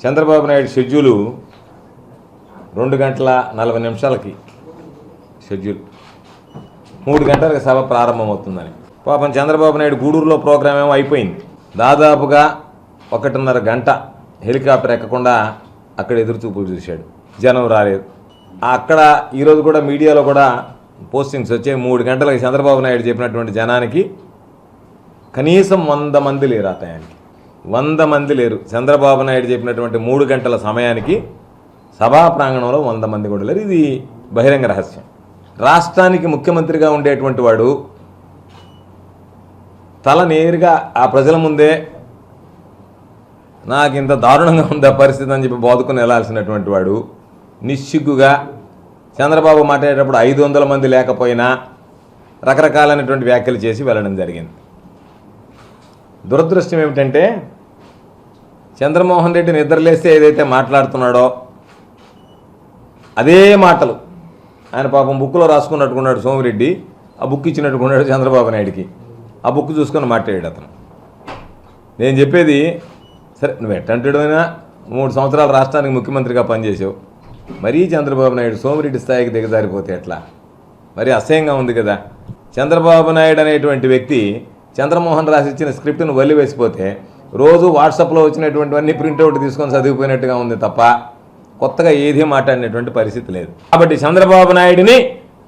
Chandrababu Naidu schedule 2:40 schedule 3 గంటలకు సభ ప్రారంభమవుతుందని. పాపం చంద్రబాబు నాయుడు గూడూరులో ప్రోగ్రాం ఏమో అయిపోయింది. దాదాపుగా 1:30 గంట హెలికాప్టర్ ఎక్కకుండా అక్కడ ఎదురుచూపులు చూశాడు. జనం రాలేదు. అక్కడ ఈరోజు కూడా మీడియాలో కూడా పోస్టింగ్స్ వచ్చాయి. 3 గంటలకు చంద్రబాబు నాయుడు చెప్పినటువంటి జనానికి కనీసం 100 మంది లేరు. ఆ టయానికి 100 మంది లేరు. చంద్రబాబు నాయుడు చెప్పినటువంటి 3 గంటల సమయానికి సభా ప్రాంగణంలో 100 మంది కూడా లేరు. ఇది బహిరంగ రహస్యం. రాష్ట్రానికి ముఖ్యమంత్రిగా ఉండేటువంటి వాడు తల నేరుగా ఆ ప్రజల ముందే నాకు ఇంత దారుణంగా ఉందా పరిస్థితి అని చెప్పి బోధకుని వెళ్ళాల్సినటువంటి వాడు నిస్సిగ్గుగా చంద్రబాబు మాట్లాడేటప్పుడు 500 మంది లేకపోయినా రకరకాలైనటువంటి వ్యాఖ్యలు చేసి వెళ్ళడం జరిగింది. దురదృష్టం ఏమిటంటే చంద్రమోహన్ రెడ్డి నిద్రలేస్తే ఏదైతే మాట్లాడుతున్నాడో అదే మాటలు ఆయన పాపం బుక్లో రాసుకున్నట్టుకున్నాడు సోమిరెడ్డి. ఆ బుక్ ఇచ్చినట్టుకున్నాడు చంద్రబాబు నాయుడికి. ఆ బుక్ చూసుకొని మాట్లాడాడు అతను. నేను చెప్పేది సరే, నువ్వు ఎట్టంటైనా 3 సంవత్సరాలు రాష్ట్రానికి ముఖ్యమంత్రిగా పనిచేసావు. మరీ చంద్రబాబు నాయుడు సోమిరెడ్డి స్థాయికి దిగజారిపోతే ఎట్లా? మరీ అసహ్యంగా ఉంది కదా. చంద్రబాబు నాయుడు అనేటువంటి వ్యక్తి చంద్రమోహన్ రాసి ఇచ్చిన స్క్రిప్ట్ను వల్లివేసిపోతే రోజు వాట్సాప్లో వచ్చినటువంటివన్నీ ప్రింట్అవుట్ తీసుకొని చదివిపోయినట్టుగా ఉంది తప్ప కొత్తగా ఏదీ మాట్లాడినటువంటి పరిస్థితి లేదు. కాబట్టి చంద్రబాబు నాయుడిని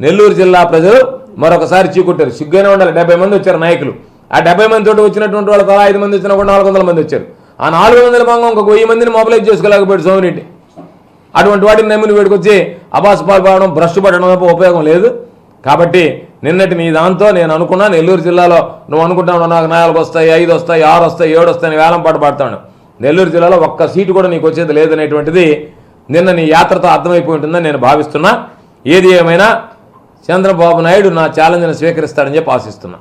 నెల్లూరు జిల్లా ప్రజలు మరొకసారి చీకొట్టారు. సిగ్గునే ఉండాలి. 70 మంది వచ్చారు నాయకులు. ఆ 70 మంది తోటి వచ్చినటువంటి వాళ్ళు తలా 5 మంది వచ్చినా కూడా 400 మంది వచ్చారు. ఆ 400 మంది ఇంకొక 1000 మందిని మొబిలైజ్ చేసుకోలేకపోయాడు సోమిరెడ్డి. అటువంటి వాటిని నమ్మిని వేడుకొచ్చి అబాస్ పాల్పడడం, భ్రష్ పడడం తప్ప ఉపయోగం లేదు. కాబట్టి నిన్నటి నీ దాంతో నేను అనుకున్నా నెల్లూరు జిల్లాలో నువ్వు అనుకుంటావు నాకు 4 వస్తాయి, 5 వస్తాయి, 6 వస్తాయి, 7 వస్తాయని వేలం పాటు పడతాను. నెల్లూరు జిల్లాలో ఒక్క సీటు కూడా నీకు వచ్చేది లేదనేటువంటిది నిన్న నీ యాత్రతో అర్థమైపోయి ఉంటుందని నేను భావిస్తున్నా. ఏది ఏమైనా చంద్రబాబు నాయుడు నా ఛాలెంజ్ని స్వీకరిస్తాడని చెప్పి ఆశిస్తున్నా.